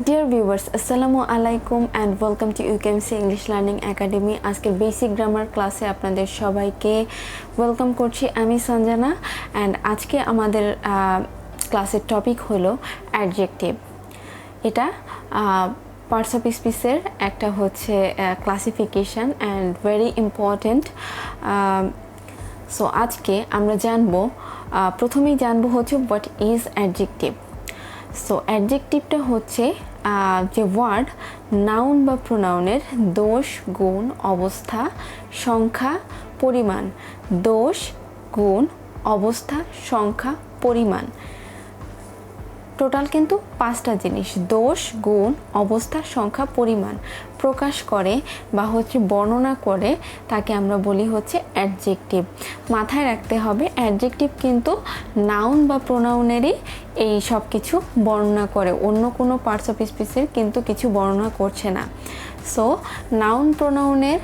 Dear viewers, Assalamu alaikum and welcome to UKMC English Learning Academy. আজকের basic grammar ক্লাসে আপনাদের সবাইকে welcome করছি। আমি সঞ্জনা and আজকে আমাদের ক্লাসের টপিক হলো অ্যাডজেক্টিভ। এটা পার্টস অফ স্পিচের একটা হচ্ছে classification and very important. So আজকে আমরা জানবো প্রথমেই জানবো হচ্ছে হোয়াট ইজ অ্যাডজেক্টিভ। সো অ্যাডজেক্টিভটা হচ্ছে যে ওয়ার্ড নাউন বা প্রোনাউনের দোষ, গুণ, অবস্থা, সংখ্যা, পরিমাণ। দোষ, গুণ, অবস্থা, সংখ্যা, পরিমাণ। টোটাল কিন্তু 5টা জিনিস দোষ, গুণ, অবস্থা, সংখ্যা, পরিমাণ প্রকাশ করে বা হচ্ছে বর্ণনা করে, তাকে আমরা বলি হচ্ছে অ্যাডজেক্টিভ। মাথায় রাখতে হবে অ্যাডজেক্টিভ কিন্তু নাউন বা প্রোনাউনেরই এই সব কিছু বর্ণনা করে, অন্য কোনো পার্টস অফ স্পিচের কিন্তু কিছু বর্ণনা করছে না। সো নাউন প্রোনাউনের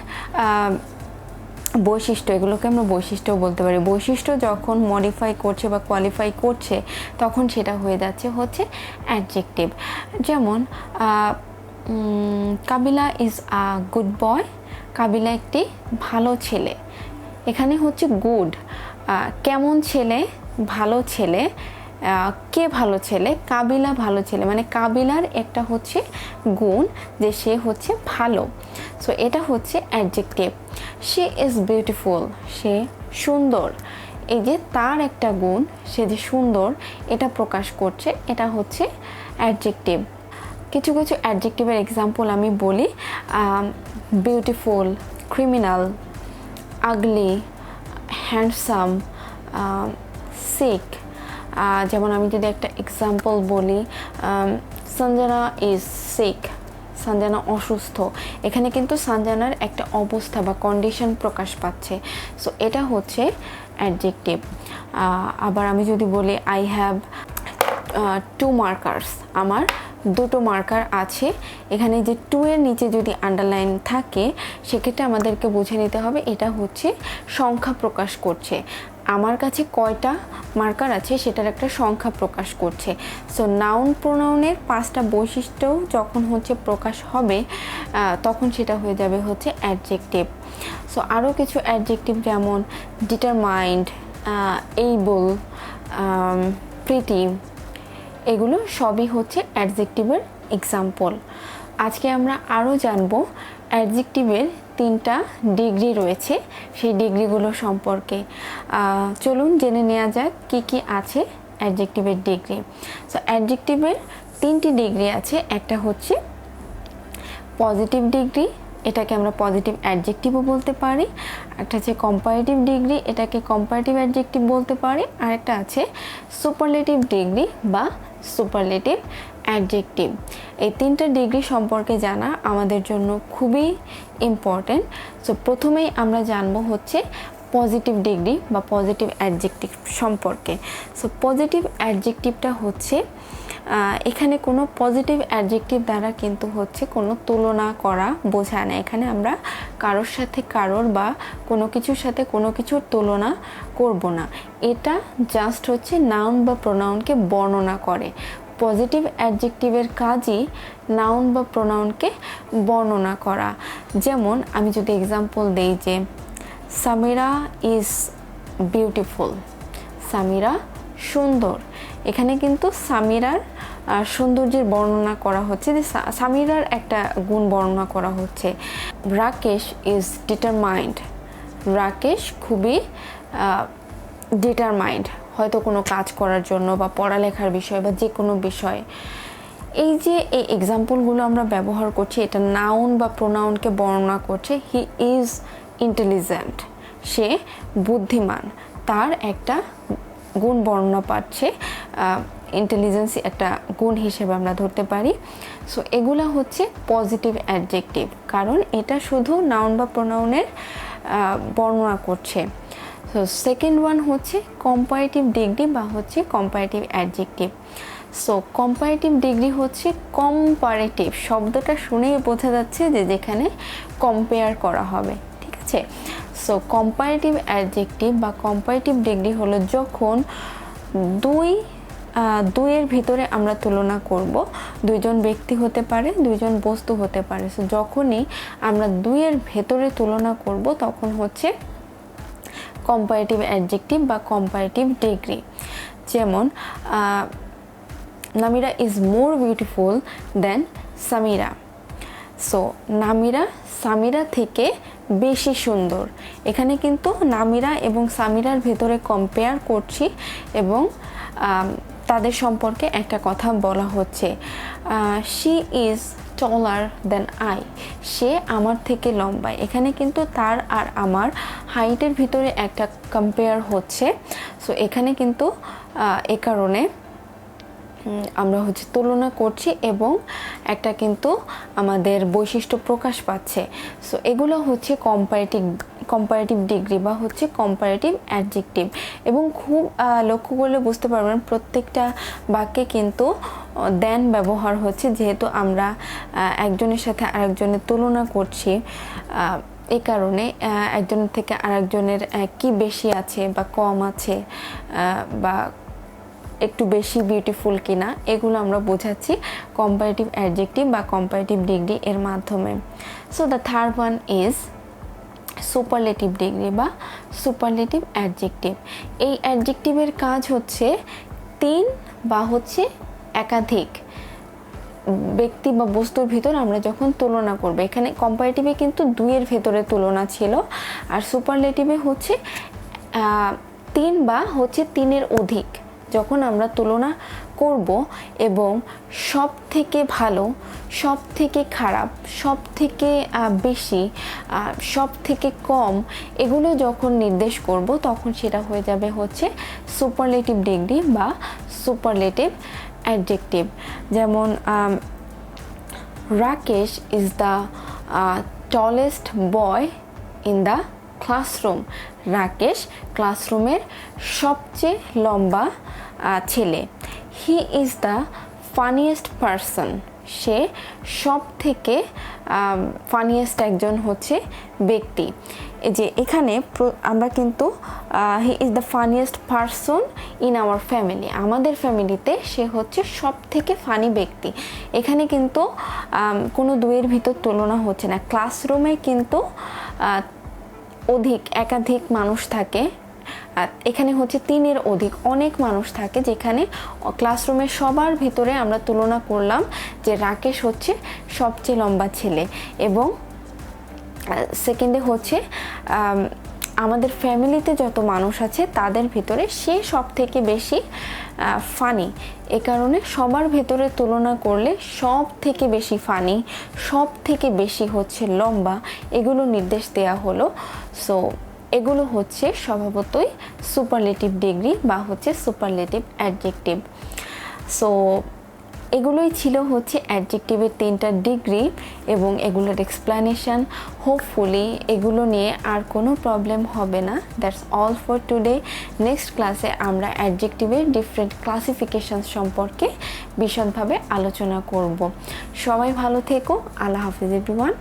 বৈশিষ্ট্য, এগুলোকে আমরা বৈশিষ্ট্যও বলতে পারি। বৈশিষ্ট্য যখন মডিফাই করছে বা কোয়ালিফাই করছে তখন সেটা হয়ে যাচ্ছে হচ্ছে অ্যাডজেক্টিভ। যেমন কাবিলা ইজ আ গুড বয়, কাবিলা একটি ভালো ছেলে। এখানে হচ্ছে গুড, কেমন ছেলে, ভালো ছেলে, কে ভালো ছেলে, কাবিলা ভালো ছেলে, মানে কাবিলার একটা হচ্ছে গুণ যে সে হচ্ছে ভালো। সো এটা হচ্ছে অ্যাডজেক্টিভ। শি ইজ বিউটিফুল, সে সুন্দর। এই যে তার একটা গুণ, সে যে সুন্দর, এটা প্রকাশ করছে, এটা হচ্ছে অ্যাডজেক্টিভ। কিছু কিছু অ্যাডজেক্টিভের এক্সাম্পল আমি বলি। বিউটিফুল, ক্রিমিনাল, আগলি, হ্যান্ডসাম, সিক। যেমন আমি যদি একটা এক্সাম্পল বলি, সঞ্জনা ইজ সিক, সঞ্জনা অসুস্থ। এখানে কিন্তু সঞ্জনার একটা অবস্থা বা কন্ডিশন প্রকাশ পাচ্ছে। সো এটা হচ্ছে অ্যাডজেক্টিভ। আবার আমি যদি বলি আই হ্যাভ 2 মার্কার্স, আমার 2টো মার্কার আছে। এখানে যে 2 এর নিচে যদি আন্ডারলাইন থাকে সেক্ষেত্রে আমাদেরকে বুঝে নিতে হবে এটা হচ্ছে সংখ্যা প্রকাশ করছে। আমার কাছে কয়টা মার্কার আছে সেটার একটা সংখ্যা প্রকাশ করছে। সো নাউন প্রোনাউনের 5টা বৈশিষ্ট্য যখন হচ্ছে প্রকাশ হবে তখন সেটা হয়ে যাবে হচ্ছে অ্যাডজেক্টিভ। সো আরও কিছু অ্যাডজেক্টিভ যেমন ডিটারমাইন্ড, এইবল, প্রিটি, এগুলো সবই হচ্ছে অ্যাডজেক্টিভের এক্সাম্পল। আজকে আমরা আরও জানবো অ্যাডজেক্টিভের 3টা ডিগ্রি রয়েছে, সেই ডিগ্রিগুলো সম্পর্কে। চলুন জেনে নেওয়া যাক কি কি আছে অ্যাডজেক্টিভের ডিগ্রি। সো অ্যাডজেক্টিভের 3টি ডিগ্রি আছে। একটা হচ্ছে পজিটিভ ডিগ্রি, এটাকে আমরা পজিটিভ অ্যাডজেক্টিভও বলতে পারি। একটা আছে কম্পারেটিভ ডিগ্রি, এটাকে কম্পারেটিভ অ্যাডজেক্টিভ বলতে পারি। আর একটা আছে সুপারলেটিভ ডিগ্রি বা সুপারলেটিভ অ্যাডজেক্টিভ। এই 3টা ডিগ্রি সম্পর্কে জানা আমাদের জন্য খুবই ইম্পর্টেন্ট। সো প্রথমেই আমরা জানবো হচ্ছে পজিটিভ ডিগ্রি বা পজিটিভ অ্যাডজেক্টিভ সম্পর্কে। সো পজিটিভ অ্যাডজেক্টিভটা হচ্ছে এখানে কোনো পজিটিভ অ্যাডজেক্টিভ দ্বারা কিন্তু হচ্ছে কোনো তুলনা করা বোঝায় না। এখানে আমরা কারোর সাথে কারোর বা কোনো কিছুর সাথে কোনো কিছুর তুলনা করব না। এটা জাস্ট হচ্ছে নাউন বা প্রোনাউনকে বর্ণনা করে। পজিটিভ অ্যাডজেক্টিভের কাজই নাউন বা প্রোনাউনকে বর্ণনা করা। যেমন আমি যদি এক্সাম্পল দেই যে সামিরা ইজ বিউটিফুল, সামিরা সুন্দর। এখানে কিন্তু সামিরার সৌন্দর্যের বর্ণনা করা হচ্ছে, যে সামিরার একটা গুণ বর্ণনা করা হচ্ছে। রাকেশ ইজ ডিটারমাইন্ড, রাকেশ খুবই ডিটারমাইন্ড, হয়তো কোনো কাজ করার জন্য বা পড়ালেখার বিষয় বা যে কোনো বিষয়। এই যে এই এক্সাম্পলগুলো আমরা ব্যবহার করছি, এটা নাউন বা প্রোনাউনকে বর্ণনা করছে। হি ইজ ইন্টেলিজেন্ট, সে বুদ্ধিমান, তার একটা গুণ বর্ণনা পাচ্ছে। ইন্টেলিজেন্স একটা গুণ হিসেবে আমরা ধরতে পারি। সো এগুলো হচ্ছে পজিটিভ অ্যাডজেক্টিভ, কারণ এটা শুধু নাউন বা প্রোনাউনের বর্ণনা করছে। সো সেকেন্ড ওয়ান হচ্ছে কম্পারেটিভ ডিগ্রি বা হচ্ছে comparative adjective. So comparative degree হচ্ছে কম্পারেটিভ, শব্দটা শুনেই বোঝা যাচ্ছে যে যেখানে কম্পেয়ার করা হবে, ঠিক আছে। সো কম্পারেটিভ অ্যাডজেক্টিভ বা কম্পারেটিভ ডিগ্রি হলো যখন 2 দুইয়ের ভিতরে আমরা তুলনা করব, দুইজন ব্যক্তি হতে পারে, দুইজন বস্তু হতে পারে। সো যখনই আমরা দুইয়ের ভেতরে তুলনা করব তখন হচ্ছে কম্পারেটিভ অ্যাডজেক্টিভ বা কম্পারেটিভ ডিগ্রি। যেমন Namira is more beautiful then Samira. So Namira Samira থেকে বেশি সুন্দর। এখানে কিন্তু নামিরা এবং সামিরার ভেতরে কম্পেয়ার করছি এবং তাদের সম্পর্কে একটা কথা বলা হচ্ছে, she is taller than I, সে আমার থেকে লম্বা। এখানে কিন্তু তার আর আমার হাইটের ভিতরে একটা কম্পেয়ার হচ্ছে। সো এখানে কিন্তু এ কারণে আমরা হচ্ছে তুলনা করছি এবং একটা কিন্তু আমাদের বৈশিষ্ট্য প্রকাশ পাচ্ছে। সো এগুলো হচ্ছে কম্পারেটিভ ডিগ্রি বা হচ্ছে কম্পারেটিভ অ্যাডজেক্টিভ। এবং খুব লক্ষ্য করলে বুঝতে পারবেন প্রত্যেকটা বাক্যে কিন্তু দেন ব্যবহার হচ্ছে, যেহেতু আমরা একজনের সাথে আরেকজনের তুলনা করছি। এই কারণে একজনের থেকে আরেকজনের কি বেশি আছে বা কম আছে বা একটু বেশি বিউটিফুল কিনা, এগুলো আমরা বোঝাচ্ছি কম্পারেটিভ অ্যাডজেক্টিভ বা কম্পারেটিভ ডিগ্রি এর মাধ্যমে। So the third one is superlative degree বা সুপারলেটিভ অ্যাডজেক্টিভ। এই অ্যাডজেক্টিভের কাজ হচ্ছে তিন বা হচ্ছে একাধিক ব্যক্তি বা বস্তুর ভিতর আমরা যখন তুলনা করব। এখানে কম্পারেটিভে কিন্তু দুইয়ের ভেতরে তুলনা ছিল, আর সুপারলেটিভে হচ্ছে তিন বা হচ্ছে তিনের অধিক যখন আমরা তুলনা করব এবং সব থেকে ভালো, সব থেকে খারাপ, সব থেকে বেশি, সব থেকে কম, এগুলো যখন নির্দেশ করব তখন সেটা হয়ে যাবে হচ্ছে সুপারলেটিভ ডিগ্রি বা সুপারলেটিভ অ্যাডজেক্টিভ। যেমন Rakesh is the tallest boy in the classroom. Rakesh ক্লাসরুমের সবচেয়ে লম্বা ছেলে। He is the funniest person, সে সব থেকে ফানিয়েস্ট একজন হচ্ছে ব্যক্তি। এই যে এখানে আমরা কিন্তু হি is the funniest person in our family, আমাদের ফ্যামিলিতে সে হচ্ছে সব থেকে ফানি ব্যক্তি। এখানে কিন্তু কোনো দুইয়ের ভিতর তুলনা হচ্ছে না। ক্লাসরুমে কিন্তু একাধিক মানুষ থাকে, এখানে হচ্ছে তিনের অধিক অনেক মানুষ থাকে, যেখানে ক্লাসরুমে সবার ভিতরে আমরা তুলনা করলাম যে রাকেশ হচ্ছে সবচেয়ে লম্বা ছেলে, এবং সেকেন্ডে হচ্ছে আমাদের ফ্যামিলিতে যত মানুষ আছে তাদের ভিতরে সে সব থেকে বেশি ফানি। এ কারণে সবার ভেতরে তুলনা করলে সব থেকে বেশি ফানি, সব থেকে বেশি হচ্ছে লম্বা, এগুলো নির্দেশ দেয়া হলো। সো এগুলো হচ্ছে স্বভাবতই সুপারলেটিভ ডিগ্রি বা হচ্ছে সুপারলেটিভ অ্যাডজেক্টিভ। সো এগুলোই ছিল হচ্ছে অ্যাডজেক্টিভের তিনটা ডিগ্রি এবং এগুলোর এক্সপ্লেনেশন। হোপফুলি এগুলো নিয়ে আর কোনো প্রবলেম হবে না। That's all for today. Next ক্লাসে আমরা অ্যাডজেক্টিভের ডিফারেন্ট ক্লাসিফিকেশন সম্পর্কে বিশদভাবে আলোচনা করব। সবাই ভালো থেকো। আল্লাহ হাফিজ এভরিওয়ান।